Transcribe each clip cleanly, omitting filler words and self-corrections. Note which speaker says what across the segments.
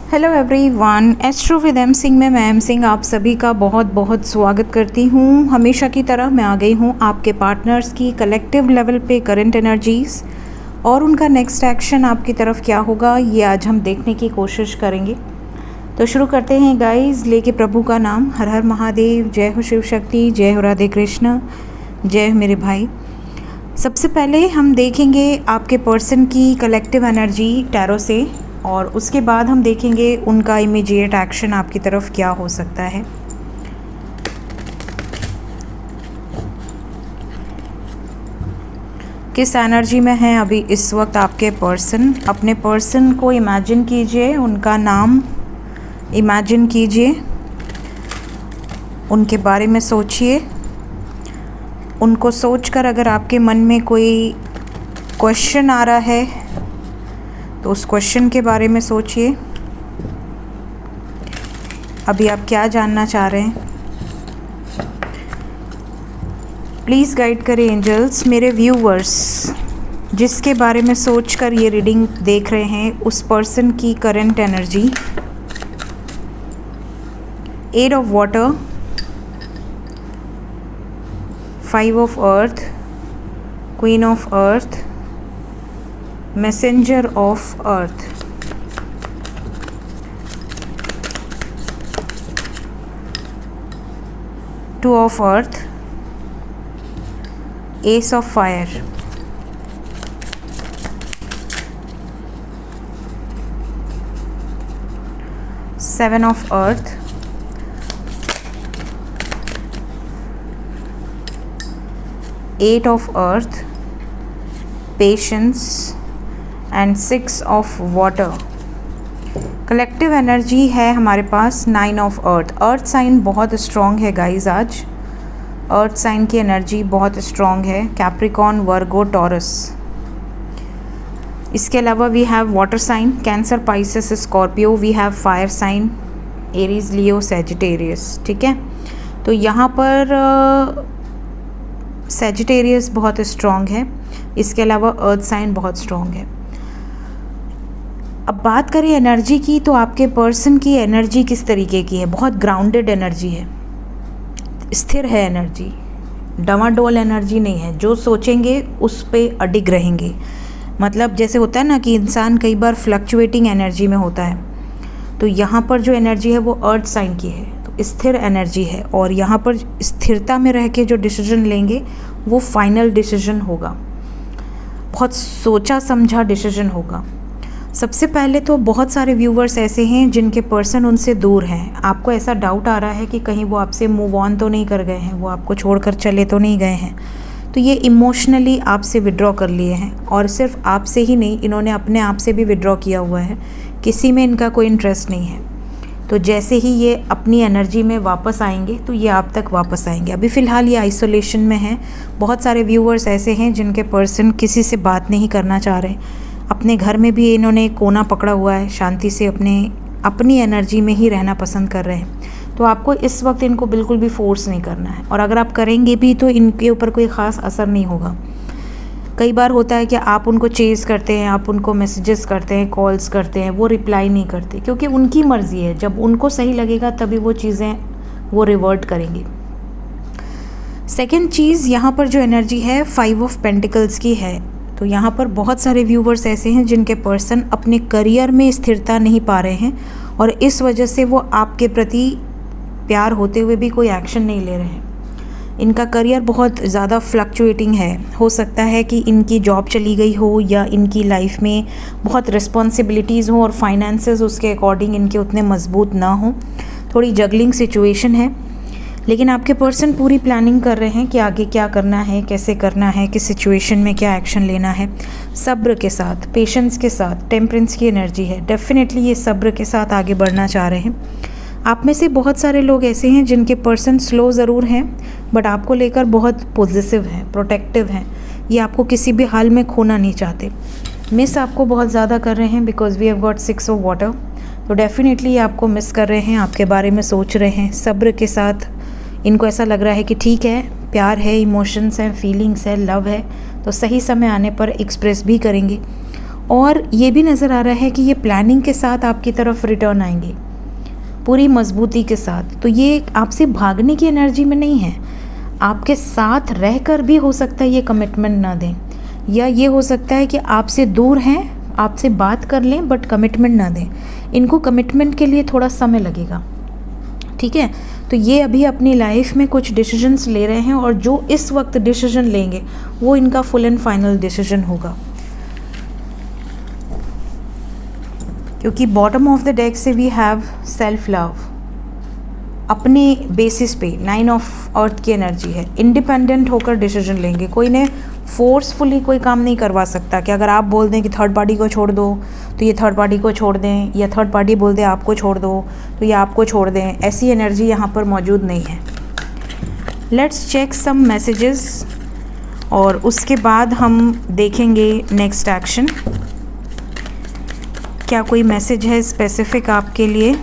Speaker 1: Hello everyone, astro with M Singh में मैं M Singh आप सभी का बहुत बहुत स्वागत करती हूँ। हमेशा की तरह मैं आ गई हूँ आपके पार्टनर्स की कलेक्टिव लेवल पे करंट एनर्जीज़ और उनका नेक्स्ट एक्शन आपकी तरफ क्या होगा, ये आज हम देखने की कोशिश करेंगे। तो शुरू करते हैं गाइस, लेके प्रभु का नाम। हर हर महादेव, जय हो शिव शक्ति, जय हो राधे कृष्ण, जय हो मेरे भाई। सबसे पहले हम देखेंगे आपके पर्सन की कलेक्टिव एनर्जी टैरो से और उसके बाद हम देखेंगे उनका इमीडिएट एक्शन आपकी तरफ क्या हो सकता है। किस एनर्जी में है अभी इस वक्त आपके पर्सन। अपने पर्सन को इमेजिन कीजिए, उनका नाम इमेजिन कीजिए, उनके बारे में सोचिए। उनको सोचकर अगर आपके मन में कोई क्वेश्चन आ रहा है तो उस क्वेश्चन के बारे में सोचिए। अभी आप क्या जानना चाह रहे हैं, प्लीज़ गाइड करें एंजल्स। मेरे व्यूवर्स जिसके बारे में सोचकर ये रीडिंग देख रहे हैं, उस पर्सन की current energy. Eight of water, 5 of earth, queen of earth, messenger of earth, two of earth, ace of fire, seven of earth, eight of earth, patience and 6 of water. Collective energy है हमारे पास 9 of earth. Earth sign बहुत strong है guys आज। Earth sign की energy बहुत strong है। Capricorn, Virgo, Taurus. इसके अलावा we have water sign Cancer, Pisces, Scorpio. We have fire sign Aries, Leo, Sagittarius. ठीक है, तो यहाँ पर सैजिटेरियस बहुत स्ट्रॉन्ग है। इसके अलावा अर्थ साइन बहुत स्ट्रॉन्ग है। अब बात करें एनर्जी की, तो आपके पर्सन की एनर्जी किस तरीके की है। बहुत ग्राउंडेड एनर्जी है, स्थिर है एनर्जी, डमाडोल एनर्जी नहीं है। जो सोचेंगे उस पे अडिग रहेंगे। मतलब जैसे होता है ना कि इंसान कई बार फ्लक्चुएटिंग एनर्जी में होता है, तो यहाँ पर जो एनर्जी है वो अर्थ साइन की है, तो स्थिर एनर्जी है। और यहाँ पर स्थिरता में रह के जो डिसीजन लेंगे वो फाइनल डिसीजन होगा, बहुत सोचा समझा डिसीजन होगा। सबसे पहले तो बहुत सारे व्यूवर्स ऐसे हैं जिनके पर्सन उनसे दूर हैं। आपको ऐसा डाउट आ रहा है कि कहीं वो आपसे मूव ऑन तो नहीं कर गए हैं, वो आपको छोड़कर चले तो नहीं गए हैं। तो ये इमोशनली आपसे विड्रॉ कर लिए हैं, और सिर्फ आपसे ही नहीं, इन्होंने अपने आप से भी विड्रॉ किया हुआ है। किसी में इनका कोई इंटरेस्ट नहीं है। तो जैसे ही ये अपनी एनर्जी में वापस आएंगे तो ये आप तक वापस आएंगे। अभी फ़िलहाल ये आइसोलेशन में हैं। बहुत सारे व्यूवर्स ऐसे हैं जिनके पर्सन किसी से बात नहीं करना चाह रहे। अपने घर में भी इन्होंने एक कोना पकड़ा हुआ है, शांति से अपनी एनर्जी में ही रहना पसंद कर रहे हैं। तो आपको इस वक्त इनको बिल्कुल भी फोर्स नहीं करना है, और अगर आप करेंगे भी तो इनके ऊपर कोई ख़ास असर नहीं होगा। कई बार होता है कि आप उनको चेज़ करते हैं, आप उनको मैसेजेस करते हैं, कॉल्स करते हैं, वो रिप्लाई नहीं करते, क्योंकि उनकी मर्ज़ी है। जब उनको सही लगेगा तभी वो चीज़ें वो रिवर्ट करेंगे। सेकेंड चीज़, यहाँ पर जो एनर्जी है 5 ऑफ पेंटिकल्स की है। तो यहाँ पर बहुत सारे व्यूवर्स ऐसे हैं जिनके पर्सन अपने करियर में स्थिरता नहीं पा रहे हैं, और इस वजह से वो आपके प्रति प्यार होते हुए भी कोई एक्शन नहीं ले रहे हैं। इनका करियर बहुत ज़्यादा फ्लक्चुएटिंग है। हो सकता है कि इनकी जॉब चली गई हो, या इनकी लाइफ में बहुत रिस्पॉन्सिबिलिटीज़ हो और फाइनेंसेस उसके अकॉर्डिंग इनके उतने मजबूत ना हो। थोड़ी जगलिंग सिचुएशन है, लेकिन आपके पर्सन पूरी प्लानिंग कर रहे हैं कि आगे क्या करना है, कैसे करना है, किस सिचुएशन में क्या एक्शन लेना है। सब्र के साथ, पेशेंस के साथ, टेम्परेंस की एनर्जी है। डेफिनेटली ये सब्र के साथ आगे बढ़ना चाह रहे हैं। आप में से बहुत सारे लोग ऐसे हैं जिनके पर्सन स्लो ज़रूर हैं, बट आपको लेकर बहुत पॉजिटिव हैं, प्रोटेक्टिव हैं। ये आपको किसी भी हाल में खोना नहीं चाहते। मिस आपको बहुत ज़्यादा कर रहे हैं, because we have got 6 of water. तो डेफिनेटली ये आपको मिस कर रहे हैं, आपके बारे में सोच रहे हैं। सब्र के साथ इनको ऐसा लग रहा है कि ठीक है, प्यार है, इमोशंस हैं, फीलिंग्स है, लव है, तो सही समय आने पर एक्सप्रेस भी करेंगे। और ये भी नज़र आ रहा है कि ये प्लानिंग के साथ आपकी तरफ रिटर्न आएंगे, पूरी मजबूती के साथ। तो ये आपसे भागने की एनर्जी में नहीं है, आपके साथ रहकर भी हो सकता है ये कमिटमेंट ना दें, या ये हो सकता है कि आपसे दूर हैं, आपसे बात कर लें बट कमिटमेंट ना दें। इनको कमिटमेंट के लिए थोड़ा समय लगेगा, ठीक है। तो ये अभी अपनी लाइफ में कुछ डिसीजंस ले रहे हैं, और जो इस वक्त डिसीजन लेंगे वो इनका फुल एंड फाइनल डिसीजन होगा, क्योंकि बॉटम ऑफ द डेक से वी हैव सेल्फ लव, अपने बेसिस पे 9 ऑफ अर्थ की एनर्जी है। इंडिपेंडेंट होकर डिसीजन लेंगे, कोई ने फोर्सफुली कोई काम नहीं करवा सकता कि अगर आप बोल दें कि थर्ड पार्टी को छोड़ दो तो ये थर्ड पार्टी को छोड़ दें, या थर्ड पार्टी बोल दे आपको छोड़ दो तो ये आपको छोड़ दें। ऐसी एनर्जी यहाँ पर मौजूद नहीं है। लेट्स चेक सम मैसेजेस और उसके बाद हम देखेंगे नेक्स्ट एक्शन। क्या कोई मैसेज है स्पेसिफिक आपके लिए?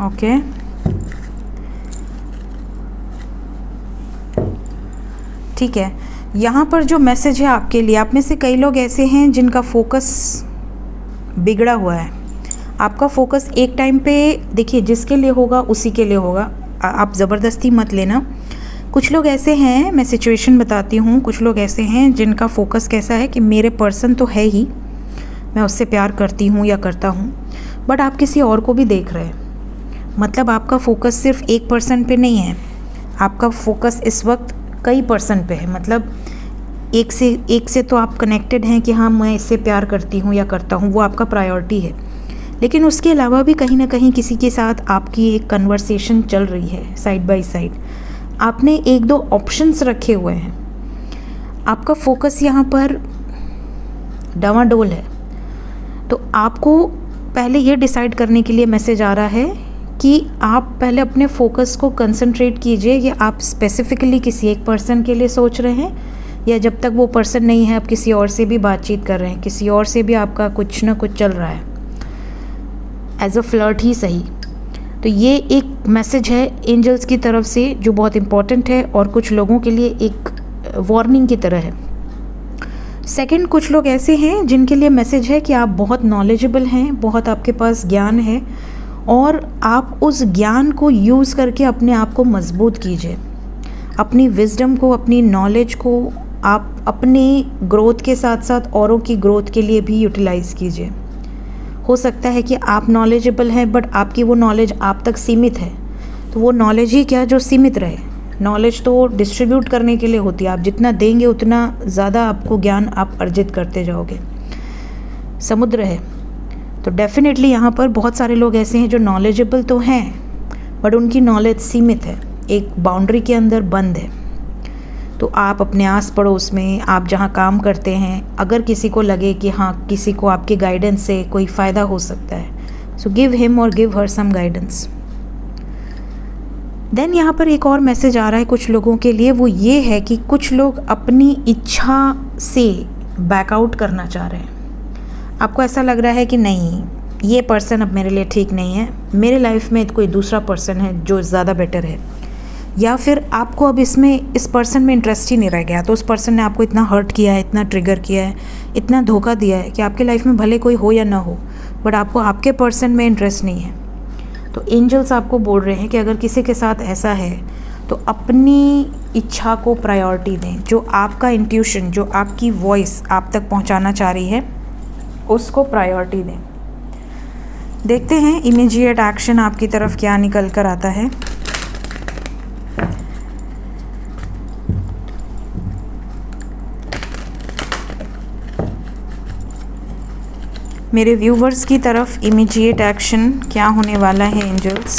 Speaker 1: ओके, ठीक है। यहाँ पर जो मैसेज है आपके लिए, आप में से कई लोग ऐसे हैं जिनका फोकस बिगड़ा हुआ है। आपका फोकस एक टाइम पे, देखिए जिसके लिए होगा उसी के लिए होगा, आप ज़बरदस्ती मत लेना। कुछ लोग ऐसे हैं, मैं सिचुएशन बताती हूँ, कुछ लोग ऐसे हैं जिनका फोकस कैसा है कि मेरे पर्सन तो है ही, मैं उससे प्यार करती हूँ या करता हूँ, बट आप किसी और को भी देख रहे हैं। मतलब आपका फोकस सिर्फ एक पर्सन पे नहीं है, आपका फोकस इस वक्त कई पर्सन पे है। मतलब एक से तो आप कनेक्टेड हैं कि हाँ मैं इससे प्यार करती हूँ या करता हूँ, वो आपका प्रायोरिटी है। लेकिन उसके अलावा भी कहीं ना कहीं किसी के साथ आपकी एक कन्वर्सेशन चल रही है साइड बाय साइड। आपने एक दो ऑप्शंस रखे हुए हैं, आपका फोकस यहाँ पर डामाडोल है। तो आपको पहले ये डिसाइड करने के लिए मैसेज आ रहा है कि आप पहले अपने फोकस को कंसंट्रेट कीजिए कि आप स्पेसिफिकली किसी एक पर्सन के लिए सोच रहे हैं, या जब तक वो पर्सन नहीं है आप किसी और से भी बातचीत कर रहे हैं, किसी और से भी आपका कुछ ना कुछ चल रहा है, एज अ फ्लर्ट ही सही। तो ये एक मैसेज है एंजल्स की तरफ से जो बहुत इम्पॉर्टेंट है, और कुछ लोगों के लिए एक वार्निंग की तरह है। सेकंड, कुछ लोग ऐसे हैं जिनके लिए मैसेज है कि आप बहुत नॉलेजेबल हैं, बहुत आपके पास ज्ञान है, और आप उस ज्ञान को यूज़ करके अपने आप को मजबूत कीजिए। अपनी विजडम को, अपनी नॉलेज को आप अपनी ग्रोथ के साथ साथ औरों की ग्रोथ के लिए भी यूटिलाइज़ कीजिए। हो सकता है कि आप नॉलेजेबल हैं बट आपकी वो नॉलेज आप तक सीमित है, तो वो नॉलेज ही क्या जो सीमित रहे। नॉलेज तो डिस्ट्रीब्यूट करने के लिए होती है, आप जितना देंगे उतना ज़्यादा आपको ज्ञान आप अर्जित करते जाओगे। समुद्र है, तो डेफिनेटली यहाँ पर बहुत सारे लोग ऐसे हैं जो नॉलेजेबल तो हैं बट उनकी नॉलेज सीमित है, एक बाउंड्री के अंदर बंद है। तो आप अपने आस पड़ोस में, आप जहाँ काम करते हैं, अगर किसी को लगे कि हाँ किसी को आपके गाइडेंस से कोई फ़ायदा हो सकता है, सो गिव हिम और give her some guidance. Then यहाँ पर एक और मैसेज आ रहा है कुछ लोगों के लिए, वो ये है कि कुछ लोग अपनी इच्छा से बैकआउट करना चाह रहे हैं। आपको ऐसा लग रहा है कि नहीं, ये पर्सन अब मेरे लिए ठीक नहीं है, मेरे लाइफ में कोई दूसरा पर्सन है जो ज़्यादा बेटर है, या फिर आपको अब इस पर्सन में इंटरेस्ट ही नहीं रह गया। तो उस पर्सन ने आपको इतना हर्ट किया है, इतना ट्रिगर किया है, इतना धोखा दिया है कि आपके लाइफ में भले कोई हो या ना हो, बट आपको आपके पर्सन में इंटरेस्ट नहीं है। तो एंजल्स आपको बोल रहे हैं कि अगर किसी के साथ ऐसा है तो अपनी इच्छा को प्रायोरिटी दें, जो आपका इंट्यूशन, जो आपकी वॉइस आप तक पहुंचाना चाह रही है उसको प्रायोरिटी दें। देखते हैं इमीडिएट एक्शन आपकी तरफ क्या निकल कर आता है। मेरे व्यूवर्स की तरफ इमीडिएट एक्शन क्या होने वाला है angels?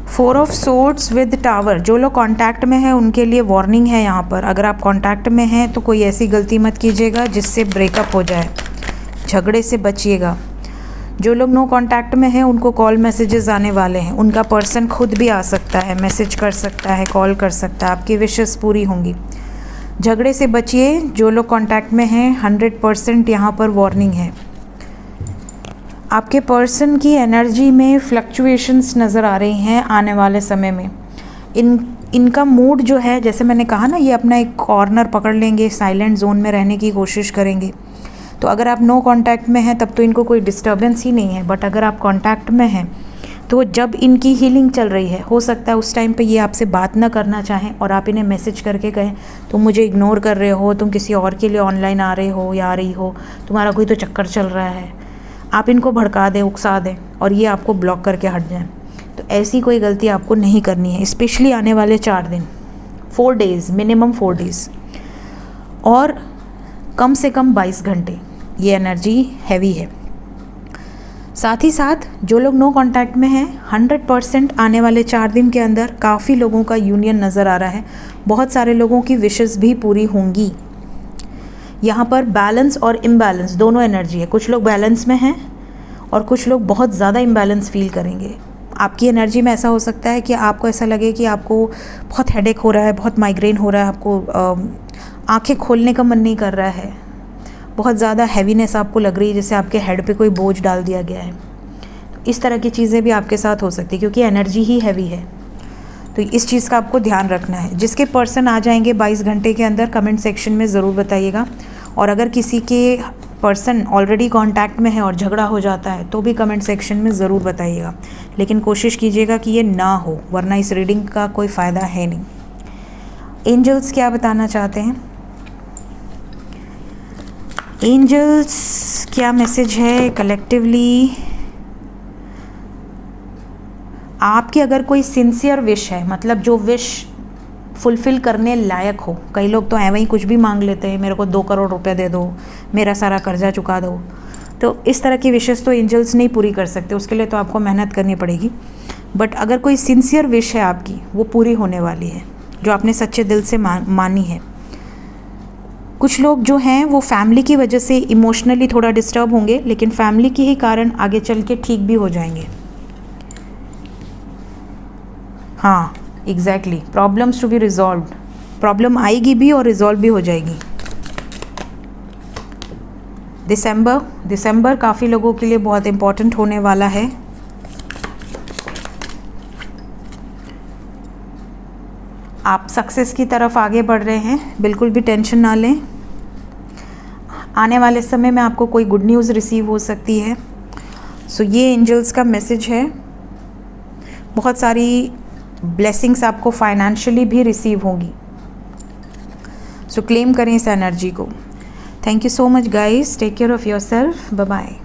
Speaker 1: 4 of swords with tower. जो लोग कांटेक्ट में हैं उनके लिए वार्निंग है यहाँ पर। अगर आप कांटेक्ट में हैं तो कोई ऐसी गलती मत कीजिएगा जिससे ब्रेकअप हो जाए, झगड़े से बचिएगा। जो लोग नो कांटेक्ट में हैं उनको कॉल मैसेजेस आने वाले हैं, उनका पर्सन खुद भी आ सकता है, मैसेज कर सकता है, कॉल कर सकता है, आपकी विशेस पूरी होंगी। झगड़े से बचिए। जो लोग कांटेक्ट में हैं 100% यहाँ पर वार्निंग है। आपके पर्सन की एनर्जी में फ्लक्चुएशंस नज़र आ रही हैं आने वाले समय में। इनका मूड जो है, जैसे मैंने कहा ना, ये अपना एक कॉर्नर पकड़ लेंगे, साइलेंट जोन में रहने की कोशिश करेंगे। तो अगर आप नो कांटेक्ट में हैं तब तो इनको कोई डिस्टर्बेंस ही नहीं है, बट अगर आप कांटेक्ट में हैं तो जब इनकी हीलिंग चल रही है, हो सकता है उस टाइम पे ये आपसे बात ना करना चाहें और आप इन्हें मैसेज करके कहें तुम मुझे इग्नोर कर रहे हो, तुम किसी और के लिए ऑनलाइन आ रहे हो या आ रही हो, तुम्हारा कोई तो चक्कर चल रहा है। आप इनको भड़का दें, उकसा दें और ये आपको ब्लॉक करके हट जाएं। तो ऐसी कोई गलती आपको नहीं करनी है, स्पेशली आने वाले 4 दिन, 4 डेज़, मिनिमम 4 डेज़ और कम से कम 22 घंटे ये एनर्जी हैवी है। साथ ही साथ जो लोग नो कांटेक्ट में हैं, 100% आने वाले 4 दिन के अंदर काफ़ी लोगों का यूनियन नज़र आ रहा है। बहुत सारे लोगों की विशेस भी पूरी होंगी। यहाँ पर बैलेंस और इम्बैलेंस दोनों एनर्जी है। कुछ लोग बैलेंस में हैं और कुछ लोग बहुत ज़्यादा इम्बैलेंस फील करेंगे। आपकी एनर्जी में ऐसा हो सकता है कि आपको ऐसा लगे कि आपको बहुत हेडेक हो रहा है, बहुत माइग्रेन हो रहा है, आपको आंखें खोलने का मन नहीं कर रहा है, बहुत ज़्यादा हैवीनेस आपको लग रही है, जैसे आपके हेड पे कोई बोझ डाल दिया गया है। तो इस तरह की चीज़ें भी आपके साथ हो सकती है क्योंकि एनर्जी ही हैवी है। तो इस चीज़ का आपको ध्यान रखना है। जिसके पर्सन आ जाएंगे 22 घंटे के अंदर, कमेंट सेक्शन में ज़रूर बताइएगा। और अगर किसी के पर्सन ऑलरेडी कांटेक्ट में है और झगड़ा हो जाता है तो भी कमेंट सेक्शन में ज़रूर बताइएगा, लेकिन कोशिश कीजिएगा कि ये ना हो, वरना इस रीडिंग का कोई फ़ायदा है नहीं। एंजल्स क्या बताना चाहते हैं? एंजल्स क्या मैसेज है कलेक्टिवली? आपकी अगर कोई सिंसियर विश है, मतलब जो विश फुलफ़िल करने लायक हो, कई लोग तो ऐਵੇਂ ही कुछ भी मांग लेते हैं, मेरे को 2 करोड़ रुपए दे दो, मेरा सारा कर्जा चुका दो। तो इस तरह की विशेस तो एंजल्स नहीं पूरी कर सकते, उसके लिए तो आपको मेहनत करनी पड़ेगी। बट अगर कोई सिंसियर विश है आपकी, वो पूरी होने वाली है, जो आपने सच्चे दिल से मानी है। कुछ लोग जो हैं वो फैमिली की वजह से इमोशनली थोड़ा डिस्टर्ब होंगे, लेकिन फैमिली के ही कारण आगे चल के ठीक भी हो जाएंगे। हाँ, exactly, problems to be resolved. Problem आएगी भी और रिजॉल्व भी हो जाएगी। दिसंबर काफ़ी लोगों के लिए बहुत इम्पोर्टेंट होने वाला है। आप सक्सेस की तरफ आगे बढ़ रहे हैं, बिल्कुल भी टेंशन ना लें। आने वाले समय में आपको कोई गुड न्यूज़ रिसीव हो सकती है। सो ये एंजल्स का मैसेज है। बहुत सारी ब्लेसिंग्स आपको फाइनेंशियली भी रिसीव होंगी। सो क्लेम करें इस एनर्जी को। Thank you so much guys, take care of your self, bye bye.